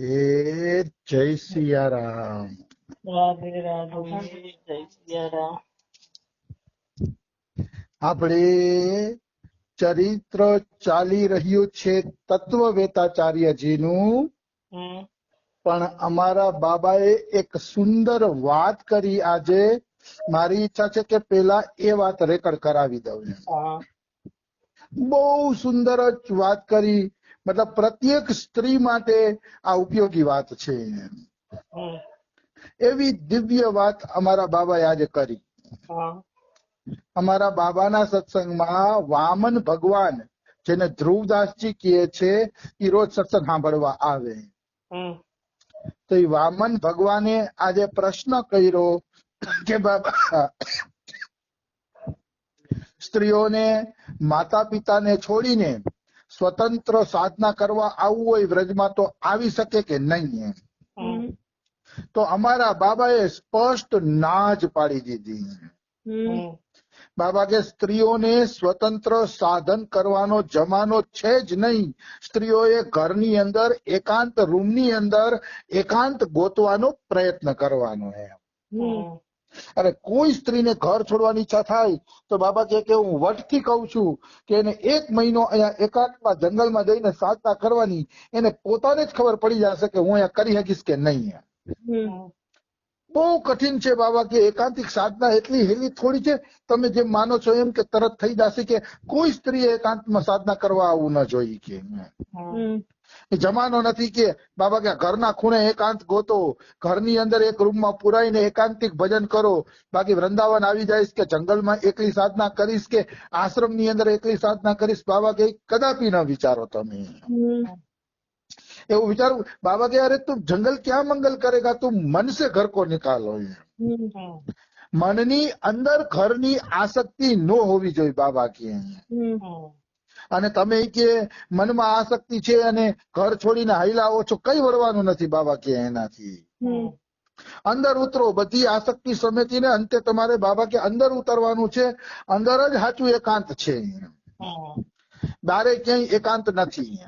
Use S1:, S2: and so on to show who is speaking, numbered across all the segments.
S1: એ જય સિયારામ.
S2: રાધે રાધે, જય સિયારામ.
S1: આપણે ચરિત્ર ચાલી રહ્યું છે તત્વવેતાચાર્યજીનું,
S2: હમ,
S1: પણ અમારા બાબાએ એક સુંદર વાત કરી આજે. મારી ઈચ્છા છે કે પેલા એ વાત રેકોર્ડ કરાવી દઉં.
S2: હા,
S1: બહુ સુંદર જ વાત કરી, મતલબ પ્રત્યેક સ્ત્રી માટે આ ઉપયોગી વાત છે.
S2: હમ,
S1: એવી દિવ્ય વાત અમારા બાબાએ આજે કરી.
S2: હા,
S1: અમારા બાબાના સત્સંગમાં વામન ભગવાન, જેને ધ્રુવદાસજી કહે છે, એ રોજ સત્સંગ સાંભળવા આવે.
S2: હમ,
S1: તો એ વામન ભગવાને આજે પ્રશ્ન કર્યો કે બાબા, સ્ત્રીઓને માતા પિતાને છોડીને સ્વતંત્ર સાધના કરવા આવવું હોય વ્રજમાં તો આવી શકે કે નહીં?
S2: હમ,
S1: તો અમારા બાબાએ સ્પષ્ટ ના જ પાડી દીધી.
S2: હમ,
S1: બાબા કે સ્ત્રીઓને સ્વતંત્ર સાધન કરવાનો જમાનો છે જ નહીં. સ્ત્રીઓએ ઘરની અંદર એકાંત રૂમની અંદર એકાંત ગોતવાનો પ્રયત્ન કરવાનો છે.
S2: હમ,
S1: અને કોઈ સ્ત્રીને ઘર છોડવાની ઈચ્છા થાય તો બાબા કહે કે હું વટથી કહું છું કે એને 1 મહિનો અહીંયા એકાંતમાં જંગલમાં જઈને સાધના કરવાની. એને પોતાને જ ખબર પડી જશે કે હું અહીંયા કરી શકીશ કે નહીં.
S2: હમ,
S1: બહુ કઠિન છે બાબા કે એકાંતિક સાધના એટલી હેલી થોડી છે. તમે જેમ માનો છો એમ કે તરત થઈ જશે કે કોઈ સ્ત્રીએ એકાંતમાં સાધના કરવા આવવું ન જોઈએ કે
S2: હમ,
S1: એ જમાનો નથી કે બાબા કે ઘરના ખૂણે એકાંત ગોતો, ઘરની અંદર એક રૂમમાં પુરાઈને એકાંતિક ભજન કરો. બાકી વૃંદાવન આવી જઈશ કે જંગલમાં એકલી સાધના કરીશ કે આશ્રમની અંદર એકલી સાધના કરીશ, બાબા કે કદાપી ન વિચારો તમે. એવું વિચારું बाबा के अरे तुम जंगल क्या मंगल करेगा, तुम मन से घर को निकालो. મનની અંદર ઘરની આસક્તિ ન હોવી જોઈએ બાબા કે. અને તમે કે મનમાં આસક્તિ છે અને ઘર છોડીને હૈલાઓ છો, કઈ વળવાનું નથી બાબા કે એનાથી. અંદર ઉતરો, બધી આસક્તિ સમેટીને અંતે તમારે બાબા કે અંદર ઉતરવાનું છે. અંદર જ સાચું એકાંત છે, બારે ક્યાંય એકાંત નથી.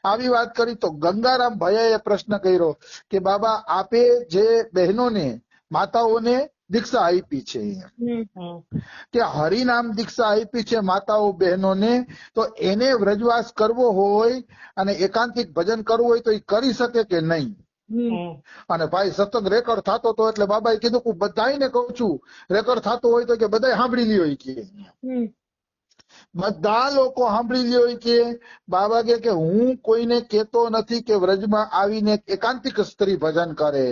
S1: આવી વાત કરી તો ગંગારામ ભૈયાએ પ્રશ્ન કર્યો કે બાબા આપે જે બહેનોને માતાઓને દીક્ષા આપી છે કે હરિનામ દીક્ષા આપી છે માતાઓ બહેનોને, તો એને વ્રજવાસ કરવો હોય અને એકાંતિક ભજન કરવું હોય તો એ કરી શકે કે નહીં? અને ભાઈ સતત રેકોર્ડ થતો હતો એટલે બાબાએ કીધું કે બધાને કહું છું, રેકોર્ડ થતો હોય તો કે બધા સાંભળી લ્યો કે. બધા લોકો સાંભળી લ્યો કે બાબા કે હું કોઈને કહેતો નથી કે વ્રજમાં આવીને એકાંતિક સ્ત્રી ભજન કરે,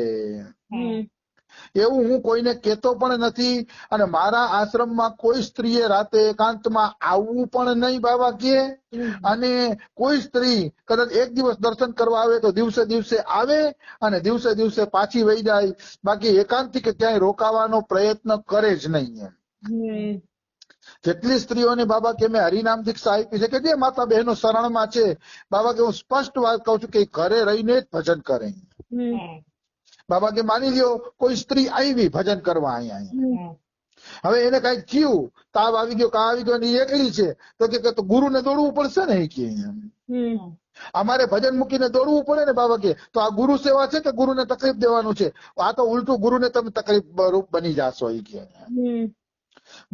S1: એવું હું કોઈને કહેતો પણ નથી. અને મારા આશ્રમમાં કોઈ સ્ત્રીએ રાતે એકાંતમાં આવવું પણ નહીં બાબા કે. અને કોઈ સ્ત્રી કદાચ એક દિવસ દર્શન કરવા આવે તો દિવસે દિવસે આવે અને દિવસે દિવસે પાછી વહી જાય, બાકી એકાંતિક ક્યાંય રોકાવાનો પ્રયત્ન કરે જ નહીં. જેટલી સ્ત્રીઓને બાબા કે મેં હરિનામ દીક્ષા આપી છે કે જે માતા બહેનો શરણમાં છે, બાબા કે હું સ્પષ્ટ વાત કહું છું કે ઘરે રહીને જ ભજન કરે. બાબા કે માની લ્યો કોઈ સ્ત્રી આવી ભજન કરવા અહીંયા, હવે એને કઈક થયું, તાવ આવી ગયો, કા આવી ગયો, એકલી છે તો કે ગુરુને દોડવું પડશે ને કે અમારે ભજન મૂકીને દોડવું પડે ને બાબા કે. તો આ ગુરુ સેવા છે કે ગુરુને તકલીફ દેવાનું છે? આ તો ઉલટું ગુરુને તમે તકલીફ રૂપ બની જાશો એ કે.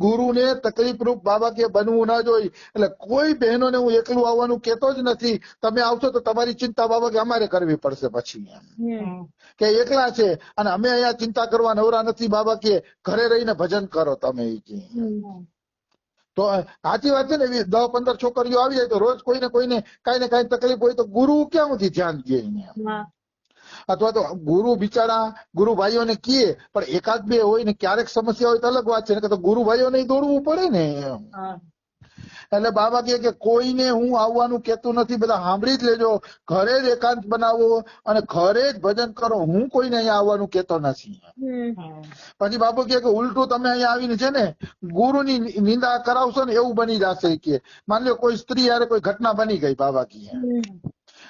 S1: ગુરુને તકલીફ રૂપ બાબા કે બનવું ના જોઈએ. એટલે કોઈ બહેનોને હું એકલું આવવાનું કેતો જ નથી. તમે આવશો તો તમારી ચિંતા બાબા કે અમારે કરવી પડશે પછી કે એકલા છે અને અમે અહીંયા ચિંતા કરવા નવરા નથી બાબા કે, ઘરે રહીને ભજન કરો તમે. તો સાચી વાત છે ને, 10-15 છોકરીઓ આવી જાય તો રોજ કોઈને કોઈને કઈ ને કઈ તકલીફ હોય તો ગુરુ ક્યાંથી ધ્યાન દે? અથવા તો ગુરુ બિચારા ગુરુ ભાઈઓને કહે પણ એકાદ બે હોય ને ક્યારેક સમસ્યા હોય તો અલગ વાત છે, ને તો ગુરુ ભાઈઓને દોડવું પડે ને. એટલે બાબા કે કોઈને હું આવવાનું કેતું નથી, બધા સાંભળી જ લેજો. ઘરે જ એકાંત બનાવો અને ઘરે જ ભજન કરો, હું કોઈને અહીંયા આવવાનું કેતો નથી. પછી બાપુ કે ઉલટું તમે અહીંયા આવીને છે ને ગુરુની નિંદા કરાવશો ને એવું બની જશે કે. માની લો કોઈ સ્ત્રી યારે કોઈ ઘટના બની ગઈ બાબા કી,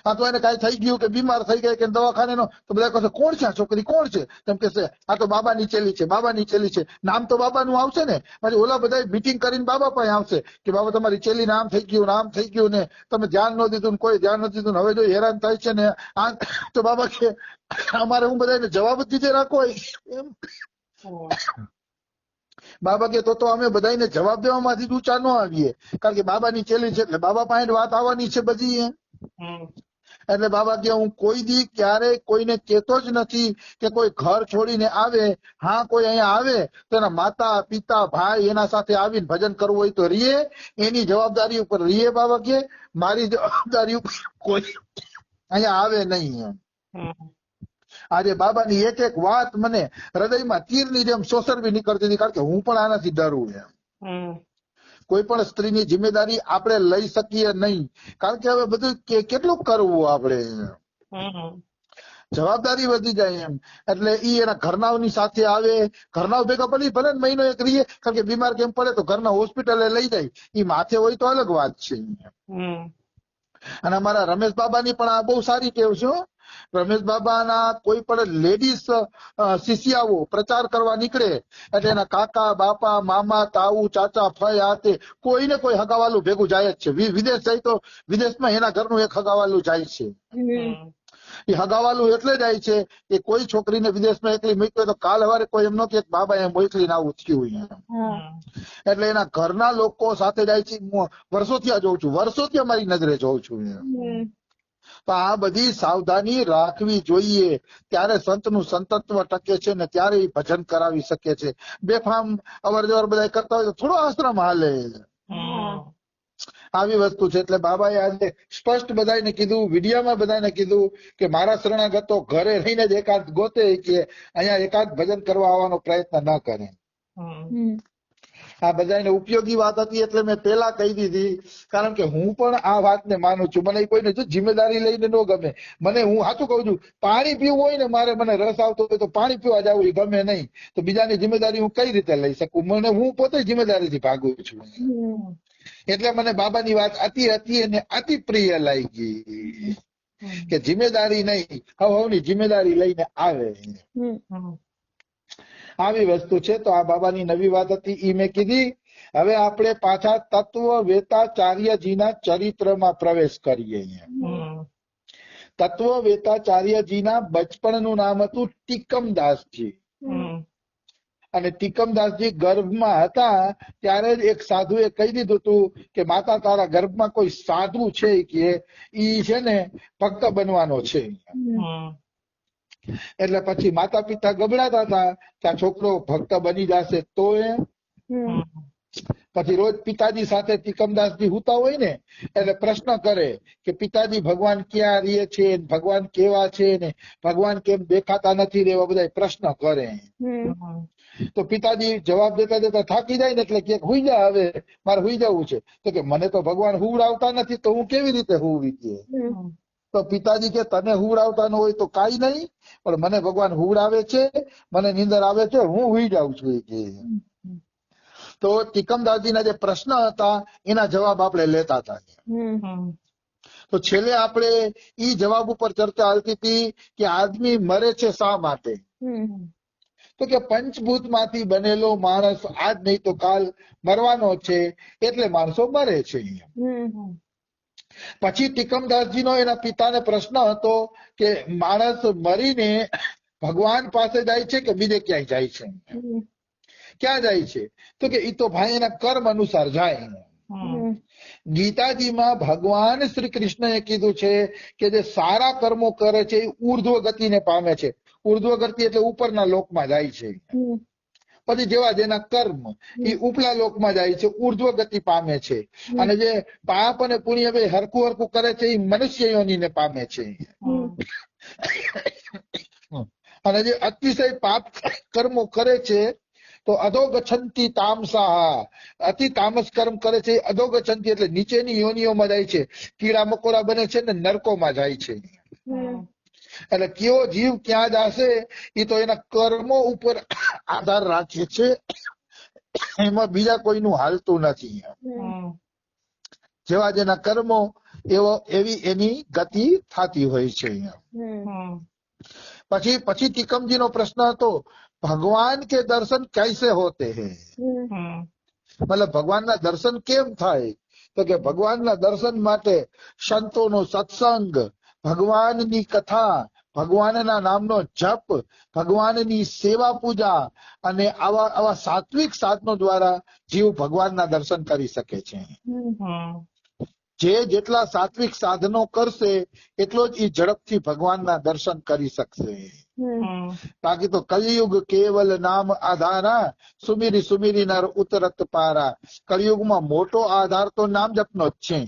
S1: આ તો એને કાંઈ થઈ ગયું કે બીમાર થઈ ગઈ કે દવાખાને નો, તો બધા કહેશે કોણ છે આ છોકરી, કોણ છે? તેમ કહેશે આ તો બાબાની ચેલી છે, બાબાની ચેલી છે. નામ તો બાબાનું આવશે ને. પછી ઓલા બધા મીટિંગ કરીને બાબા પાસે આવશે કે બાબા તમારી ચેલી નામ થઈ ગયું, નામ થઈ ગયું ને તમે ધ્યાન ન દીધું ને કોઈ ધ્યાન ન દીધું ને હવે જો હેરાન થાય છે ને આ. તો બાબા કે અમારે હું બધાને જવાબ જ દીધે રાખો એમ. બાબા કે તો અમે બધાને જવાબ દેવામાંથી ઊંચા ન આવીએ, કારણ કે બાબાની ચેલી છે એટલે બાબા પાસે વાત આવવાની છે બધી. એટલે બાબા કે હું કોઈ દી ક્યારેય કોઈને કહેતો જ નથી કે કોઈ ઘર છોડીને આવે. હા, કોઈ અહીંયા આવે તો એના માતા પિતા ભાઈ એના સાથે આવીને ભજન કરવું હોય તો રીએ, એની જવાબદારી ઉપર રીએ. બાબા કે મારી જવાબદારી ઉપર કોઈ અહીંયા આવે નહીં. આજે બાબાની એક એક વાત મને હૃદયમાં તીરની જેમ સોસરવી નીકળતી હતી, કારણ કે હું પણ આનાથી ડરું એમ. કોઈ પણ સ્ત્રીની જિમ્મેદારી આપણે લઈ શકીએ નહીં, કારણ કે હવે બધું કેટલું કરવું આપણે, જવાબદારી વધી જાય એમ. એટલે ઈ એના ઘરનાઓની સાથે આવે, ઘરનાઓ ભેગા ભલે મહિનો એક રહીએ, કારણ કે બીમાર કેમ પડે તો ઘરના હોસ્પિટલે લઈ જાય, ઈ માથે હોય તો અલગ વાત છે. અને અમારા રમેશ બાબાની પણ આ બહુ સારી ટેવ છે. રમેશ બાબાના કોઈ પણ લેડીઝ શિષ્યાઓ પ્રચાર કરવા નીકળે એટલે એના કાકા બાપા મામા તાऊ ચાચા ફઈ આ તે કોઈ ને કોઈ હગાવાલું ભેગું જાય જ છે. વિદેશ જાય તો વિદેશમાં એના ઘરનું એક હગાવાલું જાય છે. એ હગાવાલું એટલે જાય છે કે કોઈ છોકરીને વિદેશમાં એકલી મૂકી તો કાલ સવારે કોઈ એમ ન કે બાબા એમ મોકલીને આવું થયું. એટલે એના ઘરના લોકો સાથે જાય છે. વર્ષોથી આ જોઉં છું, વર્ષોથી અમારી નજરે જોઉં છું. તો આ બધી સાવધાની રાખવી જોઈએ, ત્યારે સંતનું સંતત્વ ટકે છે ને ત્યારે એ ભજન કરાવી શકે છે. બેફામ અવર જવર બધા કરતા હોય તો થોડો આશ્રમ હાલે, આવી વસ્તુ છે. એટલે બાબાએ આજે સ્પષ્ટ બધાને કીધું, વિડીયોમાં બધાને કીધું કે મારા શરણાગતો ઘરે રહીને જ એકાદ ગોતે, કે અહીંયા એકાદ ભજન કરવા આવવાનો પ્રયત્ન ન કરે. આ બધાને ઉપયોગી વાત હતી એટલે મેં પેલા કહી દીધી, કારણ કે હું પણ આ વાતને માનું છું. મને કોઈને જો જિમ્મેદારી લઈને ન ગમે. મને, હું સાચું કહું છું, પાણી પીવું હોય ને મારે, મને રસ આવતો હોય તો પાણી પીવા જવું એ ગમે નહીં, તો બીજાની જિમ્મેદારી હું કઈ રીતે લઈ શકું? મને, હું પોતે જિમ્મેદારીથી ભાગું છું. એટલે મને બાબાની વાત અતિ અને અતિ પ્રિય લાગી કે જિમ્મેદારી નહીં, હવની જિમ્મેદારી લઈને આવે. આવી વસ્તુ છે. તો આ બાબાની નવી વાત હતી, ઈ મેં કીધી. હવે આપણે પાછા તત્વવેતાચાર્યજીના ચરિત્રમાં પ્રવેશ કરીએ. તત્વવેતાચાર્યજીના બચપણનું નામ હતું ટીકમદાસજી. અને ટીકમદાસજી ગર્ભમાં હતા ત્યારે જ એક સાધુએ કહી દીધું હતું કે માતા તારા ગર્ભમાં કોઈ સાધુ છે કે ઈ છે ને ભક્ત બનવાનો છે. એટલે પછી માતા પિતા ગભરાતા હતા કે આ છોકરો ભક્ત બની જશે તો પછી રોજ પિતાજી સાથે ટીકમદાસજી હુતા હોય ને એટલે પ્રશ્ન કરે કે પિતાજી ભગવાન ક્યાં રહે છે, ભગવાન કેવા છે ને ભગવાન કેમ દેખાતા નથી રે, એવા બધા પ્રશ્ન કરે. તો પિતાજી જવાબ દેતા દેતા થાકી જાય ને એટલે કે હુઈ જા, હવે મારે હુઈ જવું છે. તો કે મને તો ભગવાન હુવડાવતા નથી તો હું કેવી રીતે હુવી કે? તો પિતાજી કે તને હુવડાવતા ન હોય તો કાંઈ નહીં, પણ મને ભગવાન હુવડાવે છે, મને નીંદર આવે છે, હું હુઈ જાઉં છું કે. તો ટીકમદાસજીના જે પ્રશ્ન હતા એના જવાબ આપણે લેતા હતા. તો છેલ્લે આપણે ઈ જવાબ ઉપર ચર્ચા હાલતી હતી કે આદમી મરે છે શા માટે? તો કે પંચભૂત માંથી બનેલો માણસ આજ નહીં તો કાલ મરવાનો છે, એટલે માણસો મરે છે. પછી ટીકમદાસજીનો એના પિતાને પ્રશ્ન હતો કે માણસ મરીને ભગવાન પાસે જાય છે કે બીજે ક્યાંય જાય છે? ક્યાં જાય છે? તો કે ઈ તો ભાઈ એના કર્મ અનુસાર જાય. ગીતાજીમાં ભગવાન શ્રી કૃષ્ણએ કીધું છે કે જે સારા કર્મો કરે છે એ ઉર્ધ્વ ગતિને પામે છે. ઉર્ધ્વ ગતિ એટલે ઉપરના લોકમાં જાય છે. પછી જેવા જેના કર્મ એ ઉપલા લોકમાં જાય છે, ઉર્ધ્વ ગતિ પામે છે. અને જે પાપ અને પુણ્ય બે હરખું હરખું કરે છે એ મનુષ્ય યોનિને પામે છે. અને જે અતિશય પાપ કર્મો કરે છે તો અધોગચ્છન્તિ તામસા, અતિ તામસ કર્મ કરે છે અધોગચ્છન્તિ એટલે નીચેની યોનિઓમાં જાય છે, કીડા મકોડા બને છે ને નરકોમાં જાય છે. એટલે કયો જીવ ક્યાં જશે એ તો એના કર્મો ઉપર આધાર રાખે છે, એમાં બીજા કોઈનું હાલતું નથી. જેવા જેના કર્મો એવી એની ગતિ થતી હોય છે અહીંયા.
S2: हम्म
S1: પછી ટીકમજીનો પ્રશ્ન હતો, ભગવાન કે દર્શન कैसे होते हैं? મતલબ ભગવાનના દર્શન કેમ થાય? તો કે ભગવાનના દર્શન માટે સંતોનો સત્સંગ, ભગવાનની કથા, ભગવાનના નામનો જપ, ભગવાનની સેવા પૂજા અને આવા સાત્વિક સાધનો દ્વારા જીવ ભગવાનના દર્શન કરી શકે છે. જેટલા સાત્વિક સાધનો કરશે એટલો જ એ ઝડપથી ભગવાનના દર્શન કરી શકશે. બાકી તો કલયુગ કેવલ નામ આધારા, સુમીરી સુમીરી નર ઉતરત પારા. કલયુગમાં મોટો આધાર તો નામ જપનો જ છે.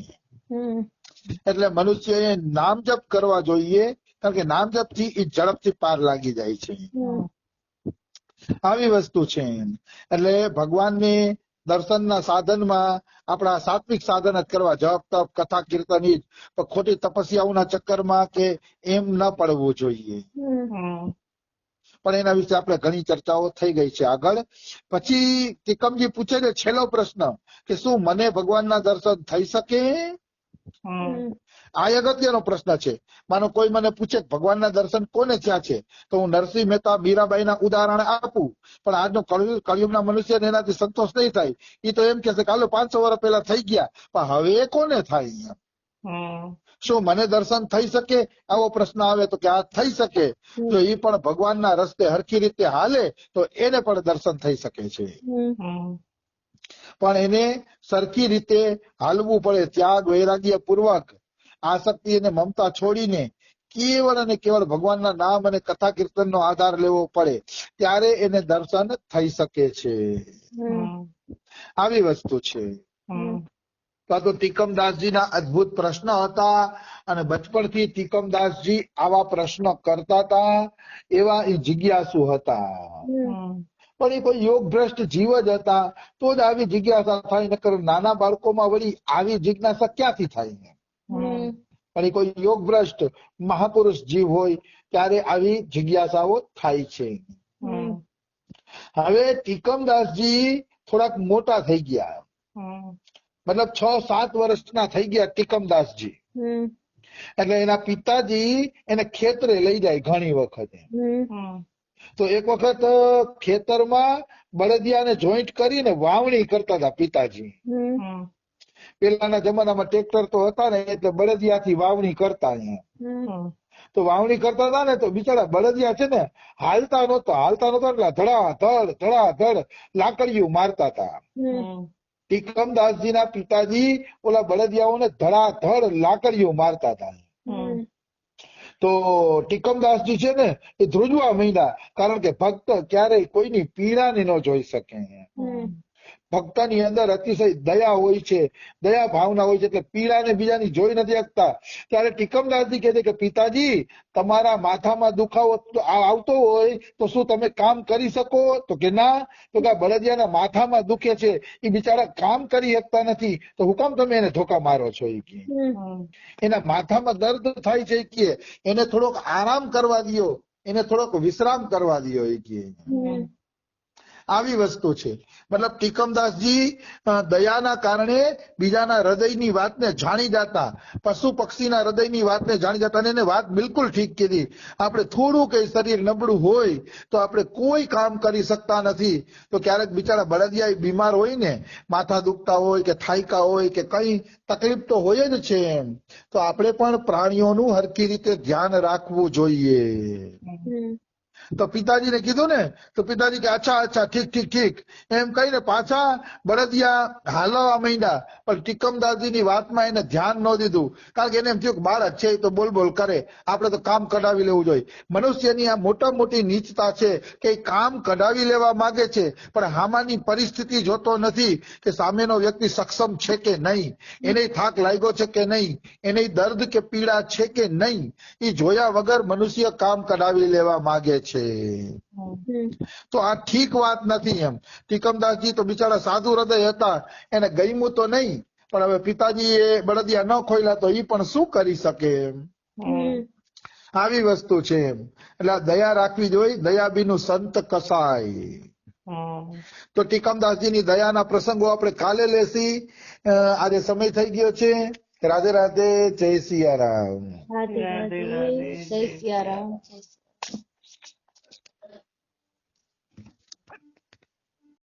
S1: એટલે મનુષ્યએ નામ જપ કરવા જોઈએ, કારણ કે નામ જપથી એ ઝડપથી પાર લાગી જાય છે. આવી વસ્તુ છે. એટલે ભગવાનની દર્શનના સાધનમાં આપણા સાત્વિક સાધન જ કરવા, જપ તપ કથા કીર્તન જ, ખોટી તપસ્યાઓના ચક્કરમાં કે એમ ન પડવું જોઈએ. પણ એના વિશે આપણે ઘણી ચર્ચાઓ થઈ ગઈ છે આગળ. પછી ટીકમજી પૂછે છે છેલ્લો પ્રશ્ન કે શું મને ભગવાનના દર્શન થઈ શકે? આ અગત્યનો પ્રશ્ન છે. માનો કોઈ મને પૂછે ભગવાનના દર્શન કોને થયા છે, તો હું નરસિંહ મહેતા મીરાબાઈના ઉદાહરણ આપું, પણ આજનો કળિયુગના મનુષ્યને એનાથી સંતોષ નહીં થાય. એ તો એમ કહેશે કે હાલો 500 વર્ષ પહેલા થઈ ગયા, પણ હવે કોને થાય? શું મને દર્શન થઈ શકે? આવો પ્રશ્ન આવે તો કે આ થઈ શકે. જો એ પણ ભગવાનના રસ્તે હરખી રીતે હાલે તો એને પણ દર્શન થઈ શકે છે. પણ એને સરખી રીતે હાલવું પડે, ત્યાગ વૈરાગ્ય પૂર્વક, આસક્તિ અને મમતા છોડીને કેવળ અને કેવળ ભગવાનના નામ અને કથા કીર્તનનો આધાર લેવો પડે, ત્યારે એને દર્શન થઈ શકે છે. આવી વસ્તુ છે. તો ટીકમદાસજીના અદ્ભુત પ્રશ્ન હતા અને બચપણથી ટીકમદાસજી આવા પ્રશ્ન કરતા હતા. એવા એ જિજ્ઞાસુ હતા. પણ એ કોઈ યોગ ભ્રષ્ટ જીવ જ હતા તો જ આવી જિજ્ઞાસા થાય, નકર નાના બાળકોમાં વળી આવી જિજ્ઞાસા ક્યાંથી થાય? પણ એ કોઈ યોગ ભ્રષ્ટ મહાપુરુષ જીવ હોય ત્યારે આવી જિજ્ઞાસાઓ થાય છે. હવે ટીકમદાસજી થોડાક મોટા થઈ ગયા, મતલબ 6-7 વર્ષના થઈ ગયા ટીકમદાસજી. એટલે એના પિતાજી એને ખેતરે લઈ જાય ઘણી વખતે. તો એક વખત ખેતરમાં બળદિયાને જોઈન્ટ કરીને વાવણી કરતા હતા પિતાજી. પેલાના જમાનામાં ટ્રેક્ટર તો હતા ને, એટલે બળદિયાથી વાવણી કરતા. અહીંયા તો વાવણી કરતા હતા ને, તો બિચારા બળદિયા છે ને હાલતા નહોતા એટલે ધડાધડ લાકડીયું મારતા હતા. ટીકમદાસજીના પિતાજી ઓલા બળદિયાઓને ધડાધડ લાકડીયું મારતા હતા. તો ટીકમદાસજી છે ને એ ધ્રુજવા માંડ્યા, કારણ કે ભક્ત ક્યારેય કોઈની પીડાને ન જોઈ શકે. ભક્તની અંદર અતિશય દયા હોય છે, દયા ભાવના હોય છે, એટલે પીડાને બીજાની જોઈ નથી શકતા. ત્યારે ટીકમદાસજી કહે છે કે પિતાજી, તમારા માથામાં દુખાવો આવતો હોય તો શું તમે કામ કરી શકો? તો કે ના. તો કે બળદિયાના માથામાં દુખે છે, એ બિચારા કામ કરી શકતા નથી, તો હું કામ તમે એને ધોકા મારો છો? એ કે એના માથામાં દર્દ થાય છે, કે એને થોડોક આરામ કરવા દો, એને થોડોક વિશ્રામ કરવા દો. એ કે આવી વસ્તુ છે. મતલબ ટીકમદાસજી દયાના કારણે બીજાના હૃદયની વાતને જાણી જતા, પશુ પક્ષીના હૃદયની વાતને જાણી જતા. અને એને વાત બિલકુલ ઠીક કીધી. આપણે થોડું કઈ શરીર નબળું હોય તો આપણે કોઈ કામ કરી શકતા નથી. તો ક્યારેક બિચારા બળદિયા બીમાર હોય ને, માથા દુખતા હોય કે થાયકા હોય કે કઈ તકલીફ તો હોય જ છે. એમ તો આપણે પણ પ્રાણીઓનું હરખી રીતે ધ્યાન રાખવું જોઈએ. તો પિતાજીને કીધું ને, તો પિતાજી કે અચ્છા ઠીક એમ કહીને પાછા બળદિયા હાલવા માંડ્યા. પણ ટીકમદાસજીની વાતમાં એને ધ્યાન ન દીધું, કારણ કે એને એમ થયું કે બાળક છે તો બોલ કરે, આપણે તો કામ કઢાવી લેવું જોઈએ. મનુષ્યની આ મોટા મોટી નીચતા છે કે કામ કઢાવી લેવા માંગે છે, પણ હામાની પરિસ્થિતિ જોતો નથી કે સામેનો વ્યક્તિ સક્ષમ છે કે નહીં, એને થાક લાગ્યો છે કે નહીં, એને દર્દ કે પીડા છે કે નહીં, એ જોયા વગર મનુષ્ય કામ કઢાવી લેવા માંગે છે. તો આ ઠીક વાત નથી. એમ ટીકમદાસજી તો બિચારા સાધુ હૃદય હતા, એને ગમ્યું તો નહીં, પણ હવે પિતાજી એ બળદિયા ન ખોલ્યા તો એ પણ શું કરી શકે? આવી વસ્તુ છે. એટલે દયા રાખવી જોઈએ, દયા બીનું સંત કસાય. તો ટીકમદાસજીની દયાના પ્રસંગો આપણે કાલે લેસી. આજે સમય થઈ ગયો છે. રાધે રાધે, જય સિયારામ.
S2: રાધે રાધે, જય સિયારામ.